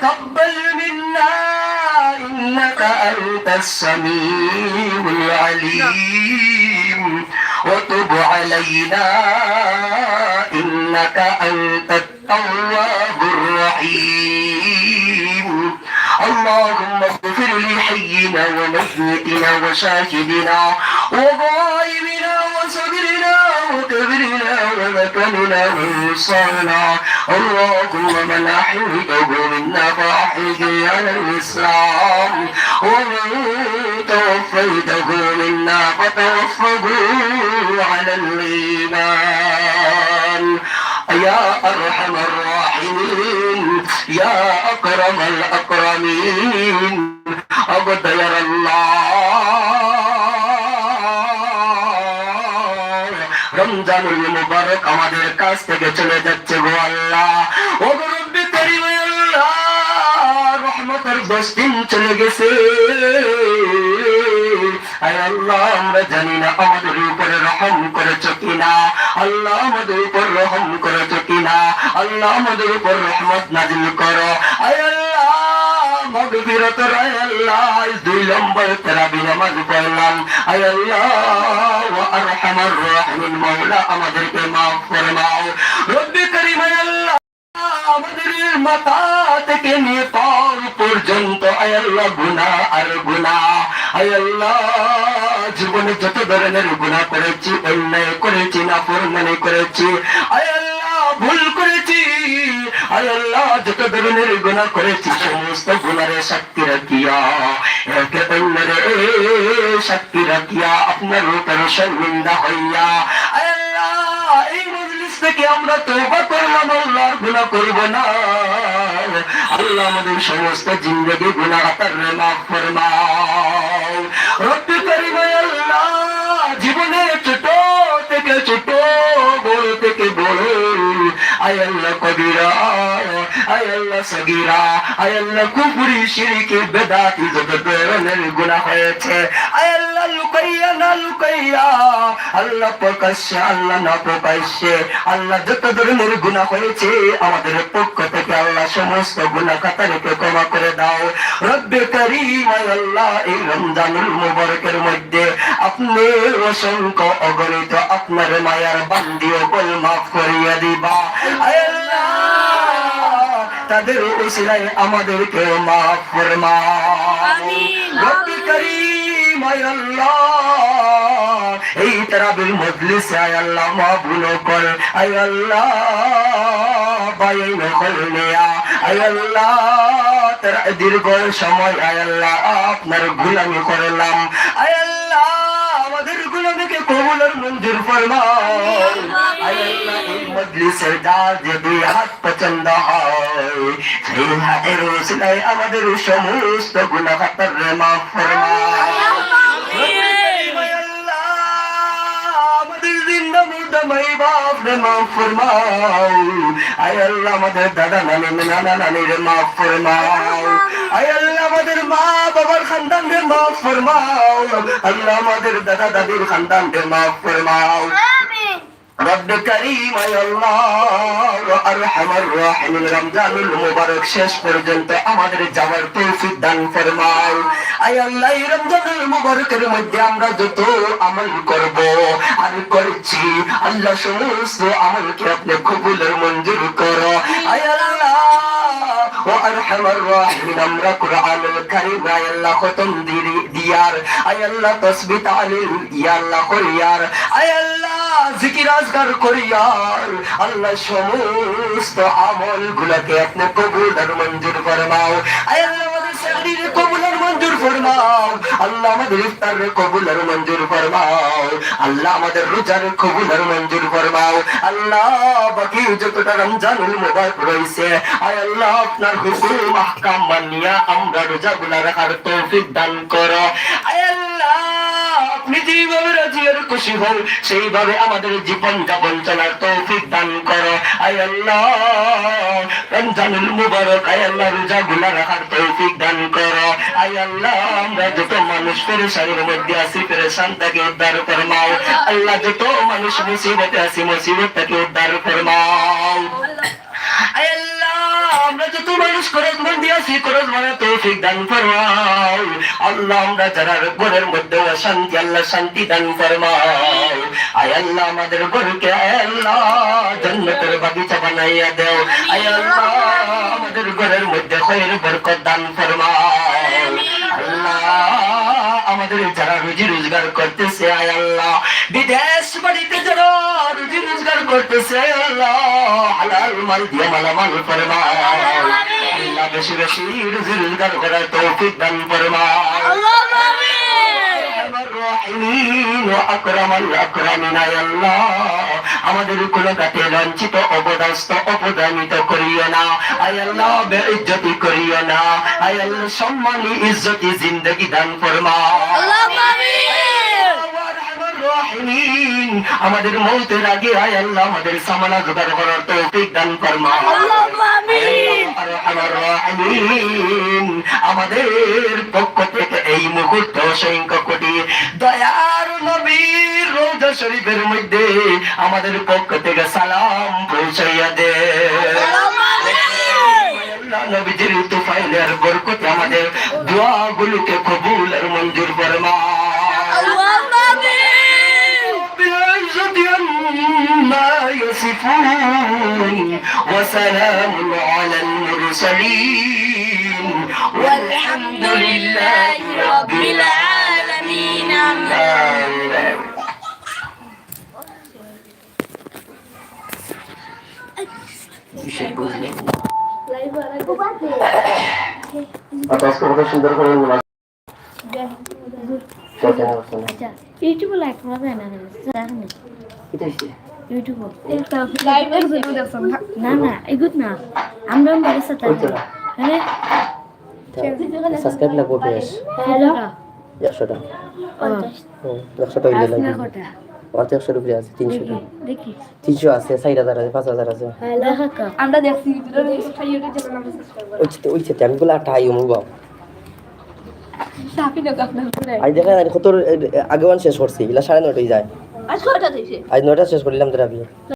تقبل منا إنك أنت السميع العليم وتب علينا إنك أنت التواب الرحيم اللهم اغفر لحينا وميتنا وشاهدنا وغائبنا وصغرنا وكبرنا ومكاننا وانصارنا اللهم من أحييته منا فأحيه على الإسلام ومن توفيته منا فتوفه على الإيمان يا أرحم الراحمين يا أكرم الأكرمين أقدر الله রমজানুল মুবারক আমাদের কাছ থেকে চলে যাচ্ছে গো আল্লাহ ও রব্বি কারীম আল্লাহ রহমতের 10 দিন চলে গেছে আয় আল্লাহ আমরা জানি না আমাদের উপরে রহম করেছো কিনা আল্লাহ আমাদের উপর রহম করেছো কিনা আল্লাহ আমাদের উপর রহমত নাযিল করো আয় আল্লাহ মাগফিরাতের আয় আল্লাহ 2 নম্বর তারাবি নামাজ পড়লাম আয় আল্লাহ ওয়া আরহামার রাহিমিন মাওলা আমাদেরকে maaf ফরমাও রব্বি কারীম আয় আল্লাহ আমাদের মাথা থেকে নিয়ে পার পর্যন্ত আয় আল্লাহ গুনাহ আর গুনাহ আয় আল্লাহ জীবনে যত ধরনের গুনাহ করেছি অন্যায় করেছি নাফরমানি করেছি আয় আল্লাহ ভুল করেছি আয় আল্লাহ যত ধরনের গুনাহ করেছি সমস্ত গুনাহের সাক্ষী রাখিয়া একে অন্যের সাক্ষী রাখিয়া আপনার উপর শর্মিন্দা হইয়া আয় আল্লাহ এই মজলিস থেকে আমরা তওবা করলাম আল্লাহর গুনাহ করব না আল্লাহ আমাদের সমস্ত জিন্দেগি গুনাহ আতারে maaf ফরমাও রব্বি কারীম আল্লাহ জীবনে ছোট থেকে ছোট বড় থেকে বড় আয় আল্লাহ কবিরা আয় আল্লাহ সগীরা আয় আল্লাহ কুফরি শিরকি বেদাতি যত ধরনের গুনাহ হয়েছে আয় আল্লাহ লুকাইয়া না লুকাইয়া আল্লাহ প্রকাশ্যে আল্লাহ না প্রকাশ্যে আল্লাহ যত ধরনের গুনাহ হয়েছে আমাদের পক্ষ থেকে আল্লাহ সমস্ত গুনাহ খাতাকে ক্ষমা করে দাও রব্বি কারীম আয় আল্লাহ এই রমজানুল মুবারকের মধ্যে আপনি অসংখ্য অগণিত আপনার মায়ার বান্দিও বল maaf করিয়া দিবা আয় আল্লাহ তাদের উসিলায় আমাদেরকে maaf ফরমাও আমিন রব্বি কারীম আয় আল্লাহ এই তারাবির মজলিসে আয় আল্লাহ মাহবুল কর আয় আল্লাহ বাইন খলনিয়া আয় আল্লাহ তার দীর্ঘ সময় আয় আল্লাহ আপনার গোলামি করলাম আয় আল্লাহ আমাদের গোলামিকে কবুল আর মঞ্জুর ফরমাও আয় আল্লাহ এই মজলিসের যার যদি হাত পছন্দ হয় সেই হাতের উসিলায় আমাদের সমস্ত গুনাহ খাতারে maaf ফরমাও maaf ফরমাও আয় আল্লাহ আমাদের দাদা নানি নানা নানির maaf ফরমাও আয় আল্লাহ আমাদের মা বাবার খানদানকে maaf ফরমাও আল্লাহ আমাদের দাদা দাদির খানদানকে maaf ফরমাও আমিন রব্বি কারীম আয় আল্লাহ ওয়া আরহামার রাহিমিন রমজানুল মুবারক শেষ পর্যন্ত আমাদের যাওয়ার তৌফিক দান ফরমাও আয় আল্লাহ এই রমজানুল মুবারকের মধ্যে আমরা যত আমল করব আর করেছি আল্লাহ সমস্ত আমলকে আপনি কবুল আর মঞ্জুর করো আয় আল্লাহ ওয়া আরহামার রাহিমিন আমরা কুরআনুল কারীম আয় আল্লাহ খতম দিয়ার আয় আল্লাহ তাসবিহ তালিল ইয়া আল্লাহ করিয়ার আয় আল্লাহ জিকির আজকার করিয়ার আল্লাহ সমস্ত আমলগুলোকে আপনি কবুল আর মঞ্জুর ফরমাও আয় আল্লাহ আমাদের শরীরে কবুল আর মঞ্জুর ফরমাও আল্লাহ আমাদের ইফতারে কবুল আর মঞ্জুর ফরমাও আল্লাহ আমাদের রোজার কবুল আর মঞ্জুর ফরমাও আল্লাহ বাকি যতটা রমজানুল মুবারক রয়েছে আয় আল্লাহ আপনার হুকুম আহকাম মানিয়া আমরা রোজাগুলো রাখার তৌফিক দান করো আয় আল্লাহ আপনি যেভাবে রাজি আর খুশি হন সেইভাবে আমাদের জীবন যাপন চলার তৌফিক দান করো আয় আল্লাহ রমজানুল মুবারক আয় আল্লাহ রোজাগুলো রাখার তৌফিক দান করো আয় আল্লাহ আমরা যত মানুষ পেরেশানির মধ্যে আছি পেরেশান থেকে উদ্ধার ফরমাও আল্লাহ যত মানুষ মুসিবতে আছি মুসিবত থেকে উদ্ধার ফরমাও আয় আল্লাহ আমরা যত মানুষ মানুষ খরচ মন দিয়েছি খরচ মানে তৌফিক দান ফরমাও আল্লাহ আমরা যারা ঘরের মধ্যে অশান্তি আল্লাহ শান্তি দান ফরমাও আয় আল্লাহ আমাদের ঘরকে আয় আল্লাহ জান্নাতের বাগিচা বানাইয়া দাও আয় আল্লাহ আমাদের ঘরের মধ্যে খৈর বরকত দান ফরমাও আল্লাহ আমাদের যারা রুজি রোজগার করতেছে আয় আল্লাহ বিদেশ বাড়িতে যারা রুজি রোজগার করতেছে আল্লাহ হালাল মাল দিয়ে মালামাল ফরমাও আল্লাহ বেশি বেশি রুজি রোজগার করার তৌফিক দান ফরমাও আমাদের কোনো কাটে লাঞ্ছিত অবদাস্ত অপদানিত করিও না আয় আল্লাহ বেইজ্জতি করিও না আয় আল্লাহ সম্মানী ইজ্জতি জিন্দগি দান ফরমাও আমাদের মৌতের আগে আয় আল্লাহ আমাদের সামানা জোগাড় করার তৌফিক দান ফরমাও আমাদের পক্ষ থেকে এই মুহূর্তে অসংখ্য কোটি দয়ার নবীর রওজা শরীফের মধ্যে আমাদের পক্ষ থেকে সালাম পৌঁছাইয়া দে নবীজির তুফাইলের বরকতে আমাদের দোয়াগুলোকে কবুল আর মঞ্জুর ফরমাও ما يصفون وسلام على المرسلين والحمد لله رب العالمين ইউটিউবে লাইক করা যায় না ইউটিউব না না এগুত না আমরা বাড়ির সাথে মানে সাবস্ক্রাইব লাগবে বেশ হ্যালো 100 টাকা 100 টাকা দিলাম আমার তো 100 রুপিয়া আছে 300 টাকা দেখি 300 আছে 4000 আছে 5000 আছে হ্যালো আমরা দেখছি ওই চেতে আমি বলে আটাই মু বাপ সাফি না আপনার করে আজ দেখা না কত আগে শেষ করছি এলা 9:30 যায় আজ কয়টা দিছে আজ 9টা শেষ করলাম তোরা বিয়ে